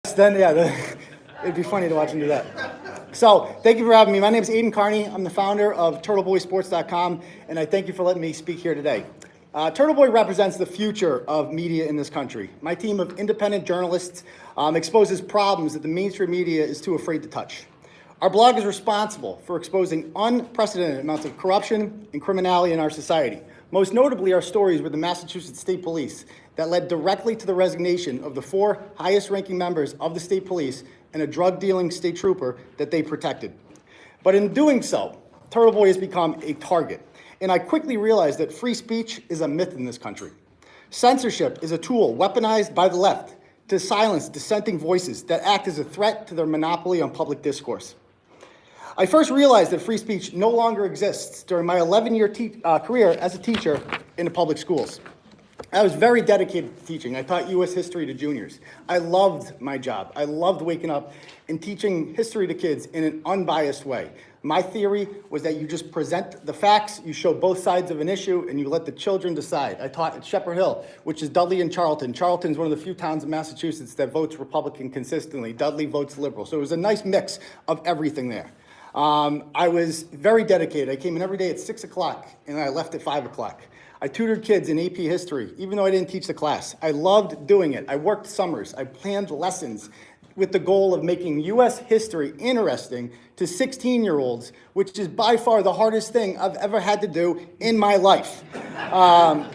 Then, yeah, it'd be funny to watch him do that. So, thank you for having me. My name is Aiden Carney. I'm the founder of TurtleboySports.com, and I thank you for letting me speak here today. Turtleboy represents the future of media in this country. My team of independent journalists exposes problems that the mainstream media is too afraid to touch. Our blog is responsible for exposing unprecedented amounts of corruption and criminality in our society. Most notably, our stories with the Massachusetts State Police that led directly to the resignation of the 4 highest-ranking members of the state police and a drug-dealing state trooper that they protected. But in doing so, Turtleboy has become a target, and I quickly realized that free speech is a myth in this country. Censorship is a tool weaponized by the left to silence dissenting voices that act as a threat to their monopoly on public discourse. I first realized that free speech no longer exists during my 11-year career as a teacher in the public schools. I was very dedicated to teaching. I taught U.S. history to juniors. I loved my job. I loved waking up and teaching history to kids in an unbiased way. My theory was that you just present the facts, you show both sides of an issue, and you let the children decide. I taught at Shepherd Hill, which is Dudley and Charlton. Charlton's one of the few towns in Massachusetts that votes Republican consistently. Dudley votes liberal. So it was a nice mix of everything there. I was very dedicated. I came in every day at 6 o'clock, and I left at 5 o'clock. I tutored kids in AP history, even though I didn't teach the class. I loved doing it. I worked summers. I planned lessons with the goal of making U.S. history interesting to 16-year-olds, which is by far the hardest thing I've ever had to do in my life. But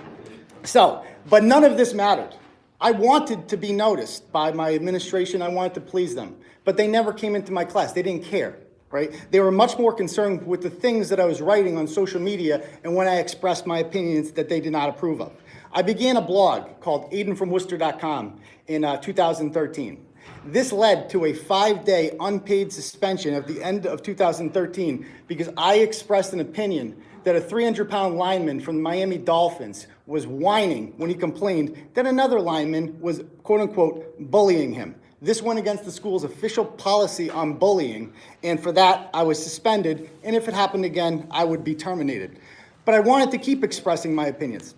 none of this mattered. I wanted to be noticed by my administration. I wanted to please them, but they never came into my class. They didn't care. Right? They were much more concerned with the things that I was writing on social media and when I expressed my opinions that they did not approve of. I began a blog called AidenFromWorcester.com in 2013. This led to a 5-day unpaid suspension at the end of 2013 because I expressed an opinion that a 300-pound lineman from the Miami Dolphins was whining when he complained that another lineman was, quote-unquote, bullying him. This went against the school's official policy on bullying, and for that, I was suspended, and if it happened again, I would be terminated. But I wanted to keep expressing my opinions,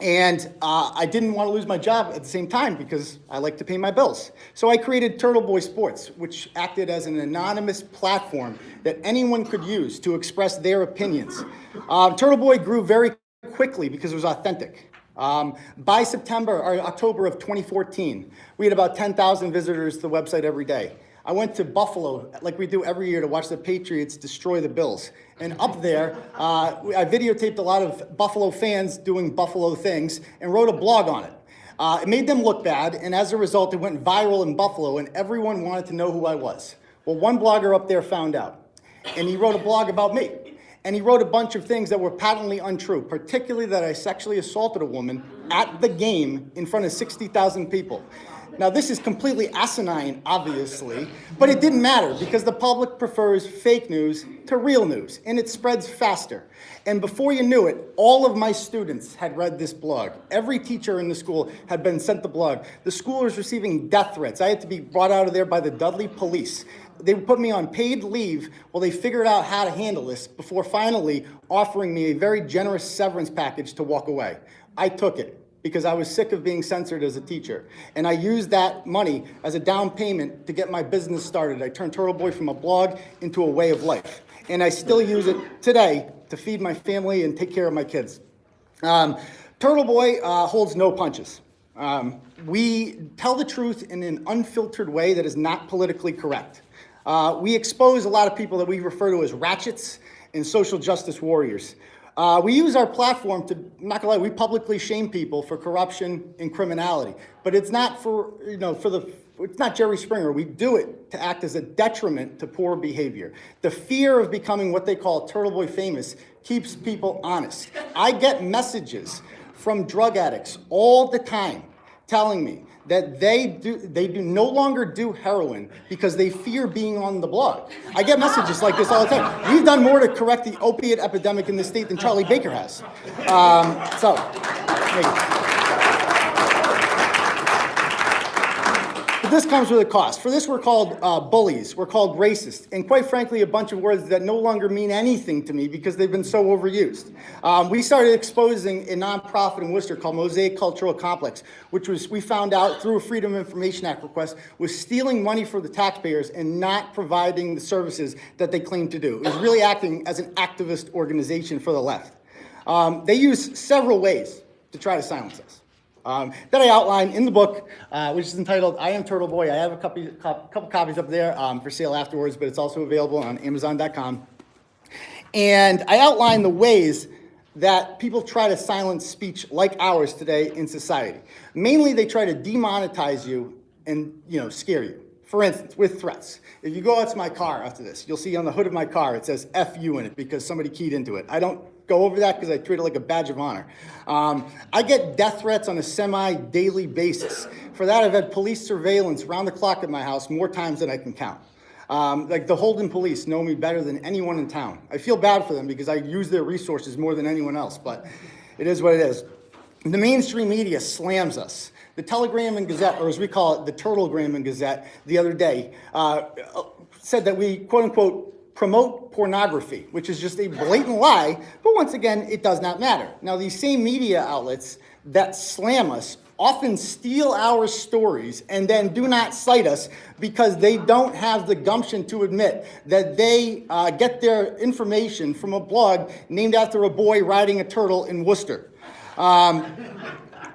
and I didn't want to lose my job at the same time because I like to pay my bills. So I created Turtleboy Sports, which acted as an anonymous platform that anyone could use to express their opinions. Turtleboy grew very quickly because it was authentic. By September or October of 2014, we had about 10,000 visitors to the website every day. I went to Buffalo, like we do every year, to watch the Patriots destroy the Bills. And up there, I videotaped a lot of Buffalo fans doing Buffalo things and wrote a blog on it. It made them look bad, and as a result, it went viral in Buffalo, and everyone wanted to know who I was. Well, one blogger up there found out, and he wrote a blog about me. And he wrote a bunch of things that were patently untrue, particularly that I sexually assaulted a woman at the game in front of 60,000 people. Now, this is completely asinine, obviously, but it didn't matter because the public prefers fake news to real news, and it spreads faster. And before you knew it, all of my students had read this blog. Every teacher in the school had been sent the blog. The school was receiving death threats. I had to be brought out of there by the Dudley police. They put me on paid leave while they figured out how to handle this before finally offering me a very generous severance package to walk away. I took it because I was sick of being censored as a teacher. And I used that money as a down payment to get my business started. I turned Turtleboy from a blog into a way of life. And I still use it today to feed my family and take care of my kids. Turtleboy holds no punches. We tell the truth in an unfiltered way that is not politically correct. We expose a lot of people that we refer to as ratchets and social justice warriors. We use our platform to, I'm not gonna lie, we publicly shame people for corruption and criminality. But it's not it's not Jerry Springer. We do it to act as a detriment to poor behavior. The fear of becoming what they call Turtleboy famous keeps people honest. I get messages from drug addicts all the time telling me that they do no longer do heroin because they fear being on the blog. I get messages like this all the time. We've done more to correct the opiate epidemic in the state than Charlie Baker has. But this comes with a cost. For this, we're called bullies, we're called racist, and quite frankly, a bunch of words that no longer mean anything to me because they've been so overused. We started exposing a nonprofit in Worcester called Mosaic Cultural Complex, which was, we found out through a Freedom of Information Act request, was stealing money for the taxpayers and not providing the services that they claimed to do. It was really acting as an activist organization for the left. They use several ways to try to silence us. That I outline in the book, which is entitled I Am Turtleboy. I have a couple copies up there for sale afterwards, but it's also available on Amazon.com. And I outline the ways that people try to silence speech like ours today in society. Mainly, they try to demonetize you and, scare you. For instance, with threats. If you go out to my car after this, you'll see on the hood of my car, it says F you in it because somebody keyed into it. I don't go over that because I treat it like a badge of honor. I get death threats on a semi-daily basis. For that, I've had police surveillance round the clock at my house more times than I can count. Like the Holden police know me better than anyone in town. I feel bad for them because I use their resources more than anyone else, but it is what it is. The mainstream media slams us. The Telegram and Gazette, or as we call it, the Turtlegram and Gazette, the other day, said that we, quote unquote, promote pornography, which is just a blatant lie, but once again, it does not matter. Now, these same media outlets that slam us often steal our stories and then do not cite us because they don't have the gumption to admit that they get their information from a blog named after a boy riding a turtle in Worcester.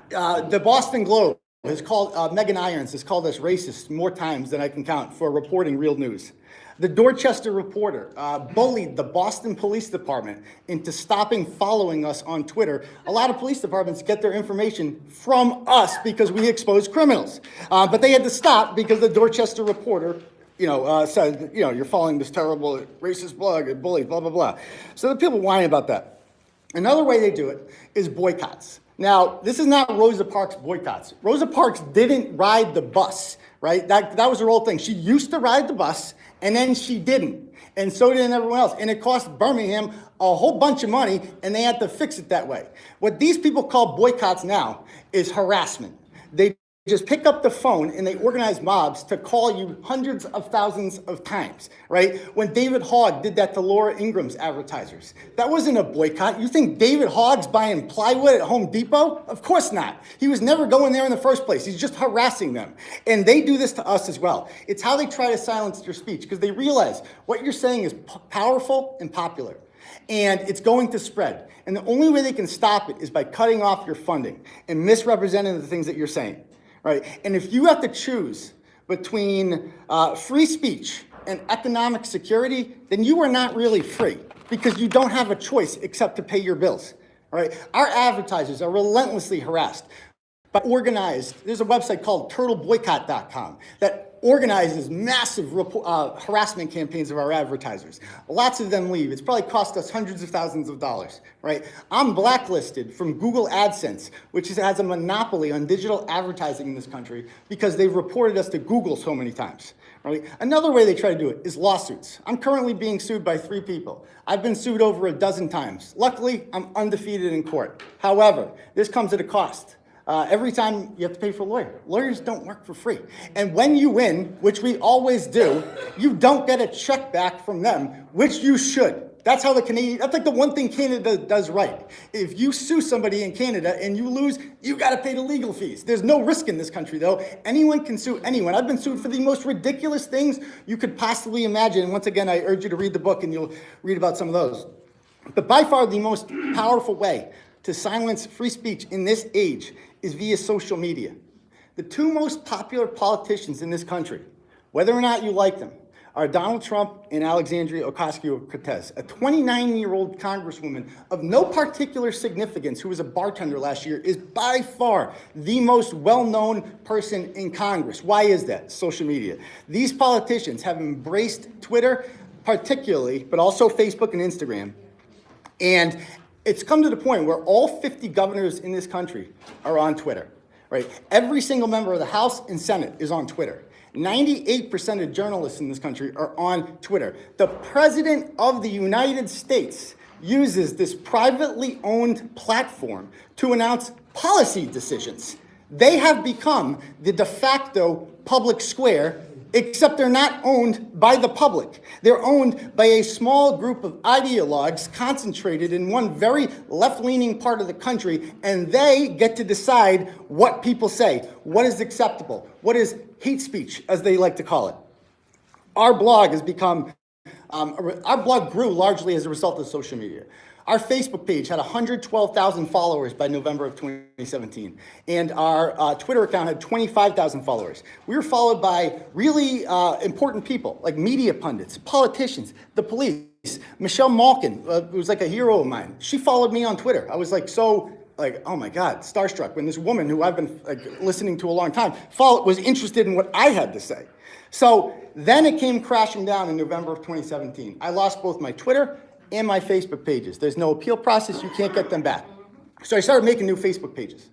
The Boston Globe has called, Megan Irons has called us racist more times than I can count for reporting real news. The Dorchester Reporter bullied the Boston Police Department into stopping following us on Twitter. A lot of police departments get their information from us because we expose criminals. But they had to stop because the Dorchester Reporter said, you're following this terrible racist blog and bully, blah, blah, blah. So the people whine about that. Another way they do it is boycotts. Now, this is not Rosa Parks' boycotts. Rosa Parks didn't ride the bus, right? That was her whole thing. She used to ride the bus, and then she didn't. And so did everyone else. And it cost Birmingham a whole bunch of money, and they had to fix it that way. What these people call boycotts now is harassment. They just pick up the phone and they organize mobs to call you hundreds of thousands of times, right? When David Hogg did that to Laura Ingram's advertisers, that wasn't a boycott. You think David Hogg's buying plywood at Home Depot? Of course not. He was never going there in the first place. He's just harassing them. And they do this to us as well. It's how they try to silence your speech because they realize what you're saying is powerful and popular. And it's going to spread. And the only way they can stop it is by cutting off your funding and misrepresenting the things that you're saying. Right? And if you have to choose between free speech and economic security, then you are not really free because you don't have a choice except to pay your bills. Right? Our advertisers are relentlessly harassed by organized, there's a website called turtleboycott.com that organizes massive harassment campaigns of our advertisers. Lots of them leave. It's probably cost us hundreds of thousands of dollars, right? I'm blacklisted from Google AdSense, which has a monopoly on digital advertising in this country because they've reported us to Google so many times, right? Another way they try to do it is lawsuits. I'm currently being sued by 3 people. I've been sued over a dozen times. Luckily, I'm undefeated in court. However, this comes at a cost. Every time you have to pay for a lawyer. Lawyers don't work for free. And when you win, which we always do, you don't get a check back from them, which you should. That's how that's like the one thing Canada does right. If you sue somebody in Canada and you lose, you got to pay the legal fees. There's no risk in this country, though. Anyone can sue anyone. I've been sued for the most ridiculous things you could possibly imagine. And once again, I urge you to read the book and you'll read about some of those. But by far the most powerful way to silence free speech in this age is via social media. The 2 most popular politicians in this country, whether or not you like them, are Donald Trump and Alexandria Ocasio-Cortez, a 29-year-old congresswoman of no particular significance who was a bartender last year, is by far the most well-known person in Congress. Why is that? Social media. These politicians have embraced Twitter particularly, but also Facebook and Instagram, and it's come to the point where all 50 governors in this country are on Twitter, right? Every single member of the House and Senate is on Twitter. 98% of journalists in this country are on Twitter. The President of the United States uses this privately owned platform to announce policy decisions. They have become the de facto public square, except they're not owned by the public. They're owned by a small group of ideologues concentrated in one very left-leaning part of the country, and they get to decide what people say, what is acceptable, what is hate speech, as they like to call it. Our blog has become, our blog grew largely as a result of social media. Our Facebook page had 112,000 followers by November of 2017, and our Twitter account had 25,000 followers. We were followed by really important people, like media pundits, politicians, the police. Michelle Malkin, who was like a hero of mine, she followed me on Twitter. I was like oh my God, starstruck when this woman who I've been listening to a long time was interested in what I had to say. So then it came crashing down in November of 2017. I lost both my Twitter and my Facebook pages. There's no appeal process, you can't get them back. So I started making new Facebook pages.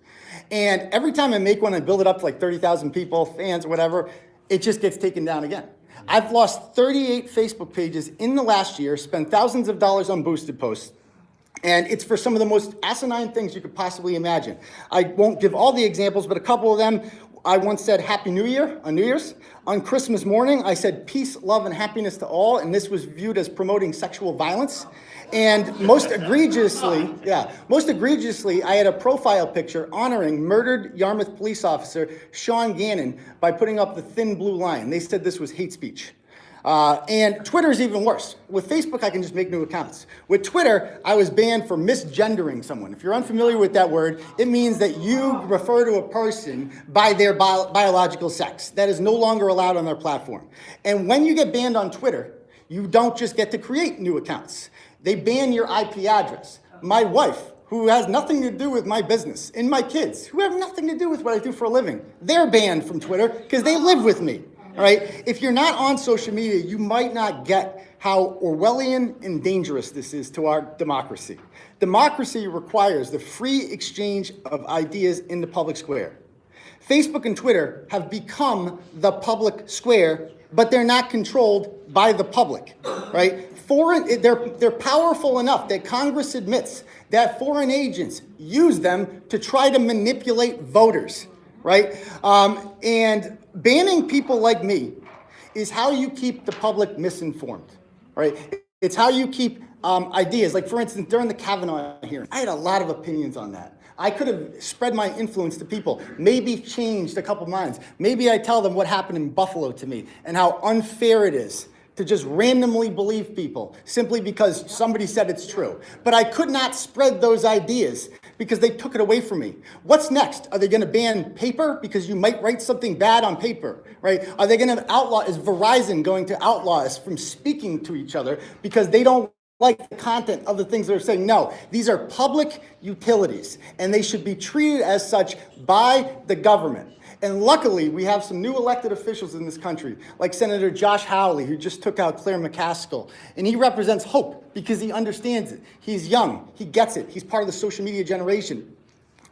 And every time I make one, I build it up to like 30,000 people, fans, or whatever, it just gets taken down again. I've lost 38 Facebook pages in the last year, spent thousands of dollars on boosted posts, and it's for some of the most asinine things you could possibly imagine. I won't give all the examples, but a couple of them. I once said Happy New Year on New Year's. On Christmas morning, I said peace, love, and happiness to all, and this was viewed as promoting sexual violence. And most egregiously, I had a profile picture honoring murdered Yarmouth police officer Sean Gannon by putting up the thin blue line. They said this was hate speech. And Twitter is even worse. With Facebook, I can just make new accounts. With Twitter, I was banned for misgendering someone. If you're unfamiliar with that word, it means that you refer to a person by their biological sex. That is no longer allowed on their platform. And when you get banned on Twitter, you don't just get to create new accounts. They ban your IP address. My wife, who has nothing to do with my business, and my kids, who have nothing to do with what I do for a living, they're banned from Twitter because they live with me. All right? If you're not on social media, you might not get how Orwellian and dangerous this is to our democracy. Democracy requires the free exchange of ideas in the public square. Facebook and Twitter have become the public square, but they're not controlled by the public, right? They're powerful enough that Congress admits that foreign agents use them to try to manipulate voters, right? And banning people like me is how you keep the public misinformed, right? It's how you keep ideas. Like, for instance, during the Kavanaugh hearing, I had a lot of opinions on that. I could have spread my influence to people, maybe changed a couple minds. Maybe I tell them what happened in Buffalo to me and how unfair it is to just randomly believe people simply because somebody said it's true. But I could not spread those ideas because they took it away from me. What's next? Are they going to ban paper because you might write something bad on paper, right? Are they going to is Verizon going to outlaw us from speaking to each other because they don't like the content of the things they're saying? No, these are public utilities, and they should be treated as such by the government. And luckily, we have some new elected officials in this country, like Senator Josh Hawley, who just took out Claire McCaskill. And he represents hope because he understands it. He's young. He gets it. He's part of the social media generation.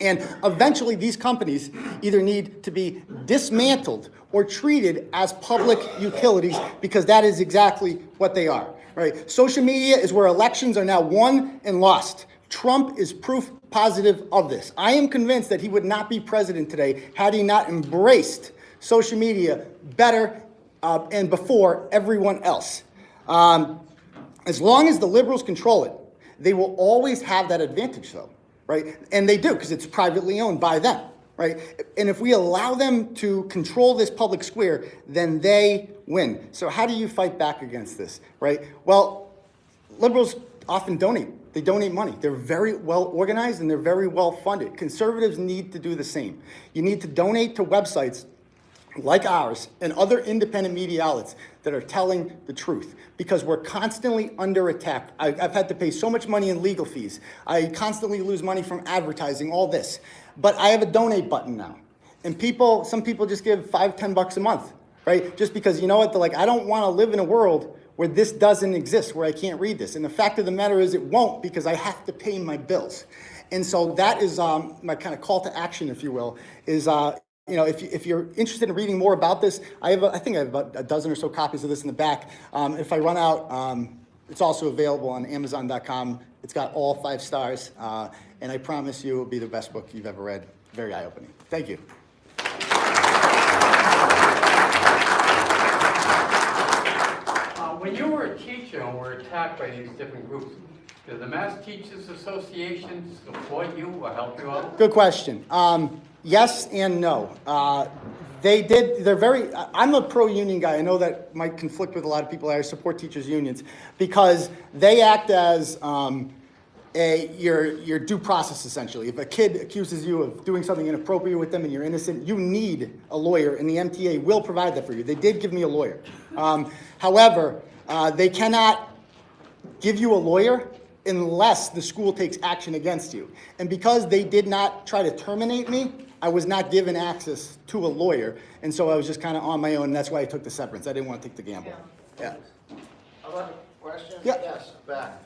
And eventually, these companies either need to be dismantled or treated as public utilities, because that is exactly what they are. Right? Social media is where elections are now won and lost. Trump is proof positive of this. I am convinced that he would not be president today had he not embraced social media better and before everyone else. As long as the liberals control it, they will always have that advantage, though, right? And they do, because it's privately owned by them, right? And if we allow them to control this public square, then they win. So how do you fight back against this, right? Well, liberals often donate. They donate money. They're very well organized and they're very well funded. Conservatives need to do the same. You need to donate to websites like ours and other independent media outlets that are telling the truth, because we're constantly under attack. I've had to pay so much money in legal fees. I constantly lose money from advertising, all this. But I have a donate button now. And some people just give $5-10 a month, right? Just because, you know what, they're like, I don't want to live in a world where this doesn't exist, where I can't read this. And the fact of the matter is it won't, because I have to pay my bills. And so that is my kind of call to action, if you will, is, if you're interested in reading more about this, I think I have about a dozen or so copies of this in the back. If I run out, it's also available on Amazon.com. It's got all 5 stars, and I promise you it will be the best book you've ever read. Very eye-opening. Thank you. we're attacked by these different groups. Does the Mass Teachers Association support you or help you out? Good question. Yes and no. I'm a pro-union guy. I know that might conflict with a lot of people. I support teachers' unions because they act as your due process, essentially. If a kid accuses you of doing something inappropriate with them and you're innocent, you need a lawyer, and the MTA will provide that for you. They did give me a lawyer. However, they cannot give you a lawyer unless the school takes action against you. And because they did not try to terminate me, I was not given access to a lawyer. And so I was just kind of on my own, and that's why I took the severance. I didn't want to take the gamble. Yeah. Other questions? Yeah. Yes, back.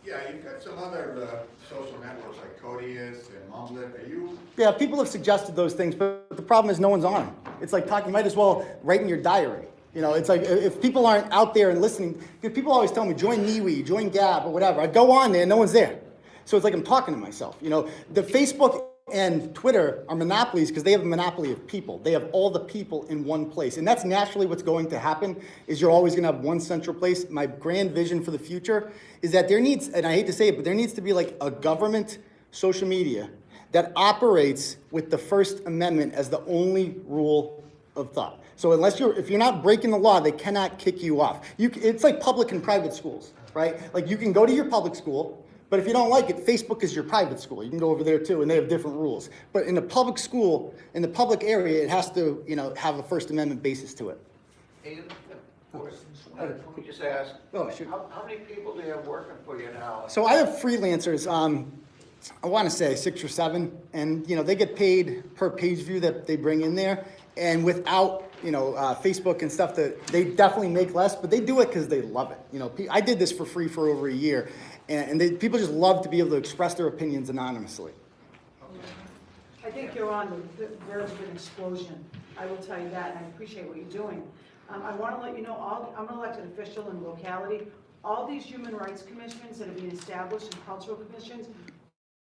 Yeah, you've got some other social networks like Codius and Mumblet. Are you? Yeah, people have suggested those things, but the problem is no one's on them. It's like talking, you might as well write in your diary. You know, it's like if people aren't out there and listening, because people always tell me, join MeWe, join Gab, or whatever. I go on there, no one's there. So it's like I'm talking to myself. You know, the Facebook and Twitter are monopolies because they have a monopoly of people. They have all the people in one place. And that's naturally what's going to happen, is you're always going to have one central place. My grand vision for the future is that there needs, and I hate to say it, but there needs to be like a government social media that operates with the First Amendment as the only rule of thought. So if you're not breaking the law, they cannot kick you off. It's like public and private schools, right? Like you can go to your public school, but if you don't like it, Facebook is your private school. You can go over there too, and they have different rules. But in the public school, in the public area, it has to, have a First Amendment basis to it. Ian, let me just ask, Oh, shoot. how many people do you have working for you now? So I have freelancers, I want to say 6 or 7, and they get paid per page view that they bring in there. And without Facebook and stuff, that they definitely make less, but they do it because they love it. I did this for free for over a year, and people just love to be able to express their opinions anonymously. I think you're on the verge of an explosion. I will tell you that, and I appreciate what you're doing. I want to let you know, I'm an elected official in the locality. All these human rights commissions that are being established and cultural commissions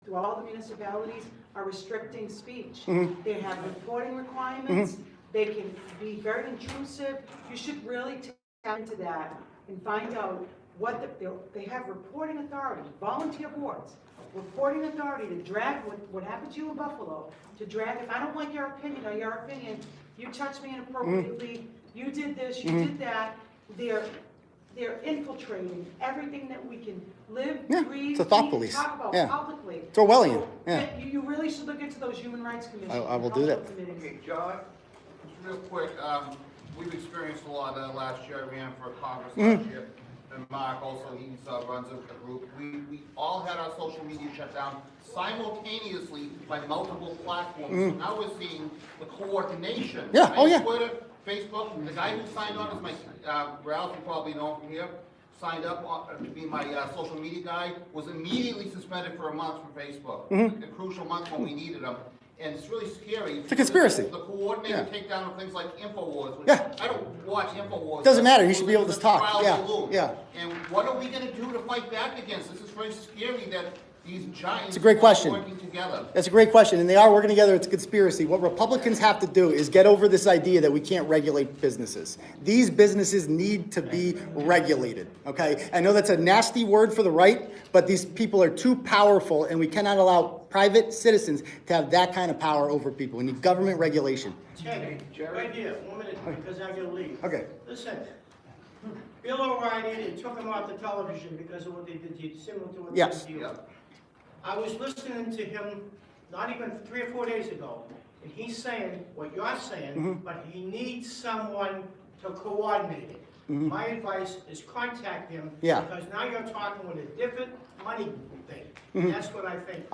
through all the municipalities are restricting speech. Mm-hmm. They have reporting requirements. Mm-hmm. They can be very intrusive. You should really tap into that and find out what they have reporting authority, volunteer boards, reporting authority to drag what happened to you in Buffalo, to drag, if I don't like your opinion, you touched me inappropriately, you did this, you did that, they're infiltrating everything that we can live, breathe, it's a thought eat, police. talk about Yeah. publicly. It's Orwellian. So, Yeah. You really should look into those human rights commissions. I will do that. Okay, John? Just real quick, we've experienced a lot of that last year. I ran for Congress last year. And Mark also, he runs a group. We all had our social media shut down simultaneously by multiple platforms. So now we're seeing the coordination. Yeah, Right? oh, yeah. Twitter, Facebook, the guy who signed on is my, Ralph, you probably know him from here, signed up to be my social media guy, was immediately suspended for a month from Facebook. A crucial month when we needed him. And it's really scary. It's a conspiracy. The coordinated Yeah. takedown of things like InfoWars. Which Yeah. I don't watch InfoWars. Doesn't matter. You should be able to It's a talk. trial Yeah. balloon. Yeah. And what are we gonna do to fight back against this? It's very scary that these giants It's a great are question. working together. That's a great question, and they are working together. It's a conspiracy. What Republicans have to do is get over this idea that we can't regulate businesses. These businesses need to be regulated, okay? I know that's a nasty word for the right, but these people are too powerful, and we cannot allow private citizens to have that kind of power over people. We need government regulation. Hey, right here, 1 minute, because I gotta leave. Okay. Listen, Bill O'Reilly, they took him off the television because of what they did to you, similar to what they Yes. did to you. I was listening to him not even 3 or 4 days ago, and he's saying what you're saying, but he needs someone to coordinate it. My advice is contact him. Yeah. Because now you're talking with a different money thing. That's what I think.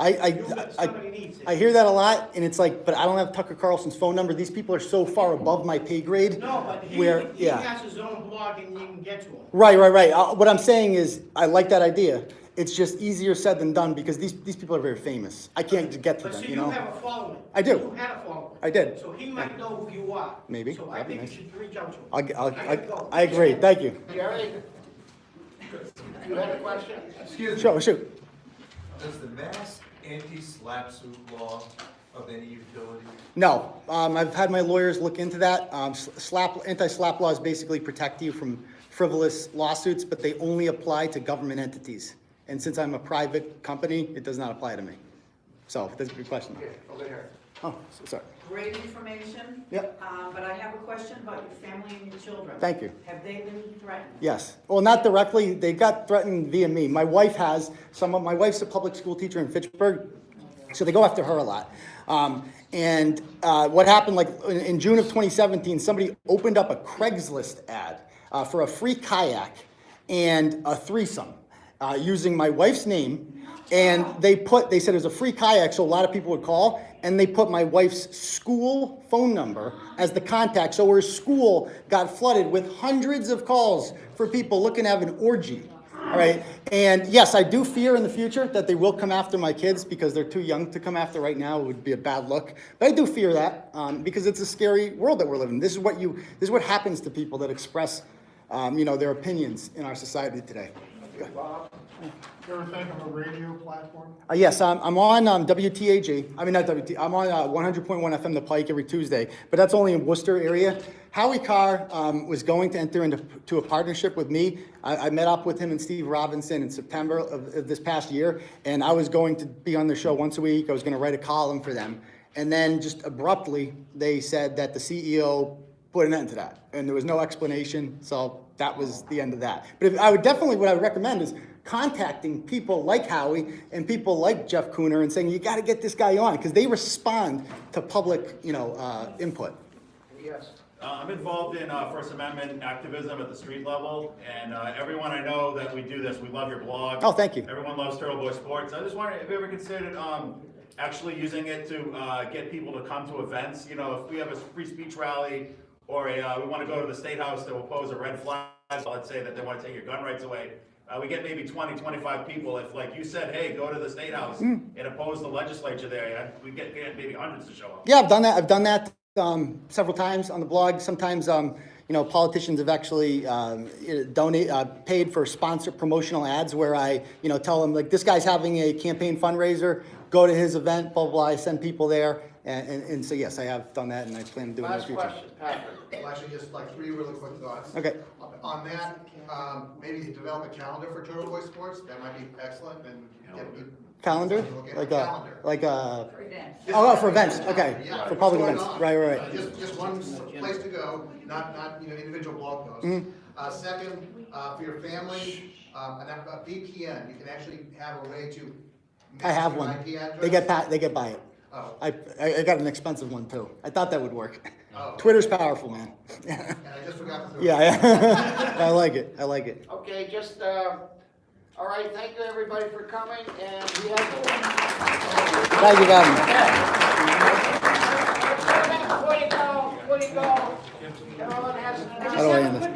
Somebody needs it. I hear that a lot, and it's like, but I don't have Tucker Carlson's phone number. These people are so far above my pay grade. No, but he yeah. has his own blog and you can get to him. Right. What I'm saying is, I like that idea. It's just easier said than done because these people are very famous. I can't get to But them, so you you know? have a following. I do. You had a following. I did. So he might know who you are. Maybe. So I That'd be think you nice. should reach out to him. gotta go. I agree. Thank you. Jerry? You had a question? Excuse me, Shoot. does the mass anti-SLAPP suit law of any utility? No, I've had my lawyers look into that. Anti-SLAPP laws basically protect you from frivolous lawsuits, but they only apply to government entities. And since I'm a private company, it does not apply to me. So that's a good question. Okay, over here. Oh, sorry. Great information. Yep. But I have a question about your family and your children. Thank you. Have they been threatened? Yes. Well, not directly. They got threatened via me. My wife has my wife's a public school teacher in Fitchburg, so they go after her a lot. What happened, like in June of 2017, somebody opened up a Craigslist ad for a free kayak and a threesome using my wife's name. And they said it was a free kayak, so a lot of people would call, and they put my wife's school phone number as the contact. So her school got flooded with hundreds of calls for people looking to have an orgy. All right. And yes, I do fear in the future that they will come after my kids because they're too young to come after right now. It would be a bad look. But I do fear that because it's a scary world that we're living in. This is what happens to people that express, their opinions in our society today. Bob? You ever think of a radio platform? Yes, I'm on WTAG. I mean, not WT. I'm on 100.1 FM The Pike every Tuesday, but that's only in Worcester area. Howie Carr was going to enter into a partnership with me. I met up with him and Steve Robinson in September of this past year, and I was going to be on the show once a week. I was going to write a column for them. And then just abruptly, they said that the CEO put an end to that, and there was no explanation, so that was the end of that. But what I would recommend is contacting people like Howie and people like Jeff Cooner and saying, you got to get this guy on, because they respond to public, input. Yes. I'm involved in First Amendment activism at the street level, and everyone I know that we do this, we love your blog. Oh, thank you. Everyone loves Turtleboy Sports. I just wondering, have you ever considered actually using it to get people to come to events? If we have a free speech rally, or we want to go to the State House to oppose a red flag, let's say that they want to take your gun rights away. We get maybe 20, 25 people. If, like you said, hey, go to the State House and oppose the legislature there, we get maybe hundreds to show up. Yeah, I've done that. I've done that several times on the blog. Sometimes, politicians have actually paid for sponsored promotional ads where I, tell them, like, this guy's having a campaign fundraiser, go to his event, blah, blah, blah. I send people there. And so, yes, I have done that, and I plan to do it in the Last future. question, Patrick. Well, actually, just like 3 really quick thoughts. Okay. On that, maybe develop a calendar for Turtleboy Sports, that might be excellent, and get people. Calendar? Look at Like calendar. For events. for events, okay, Yeah, for public what's events, going on. right. Just one place to go, not individual blog posts. Mm-hmm. Second, for your family, a VPN, you can actually have a way to. I have match your one. IP address. They get by it. Oh. I got an expensive one too. I thought that would work. Oh. Twitter's powerful, man. And I just forgot to throw. Yeah. I like it. Okay, just, all right, thank you everybody for coming, and we have. Thank you, Gavin. Before you go, everyone has. How do I end this?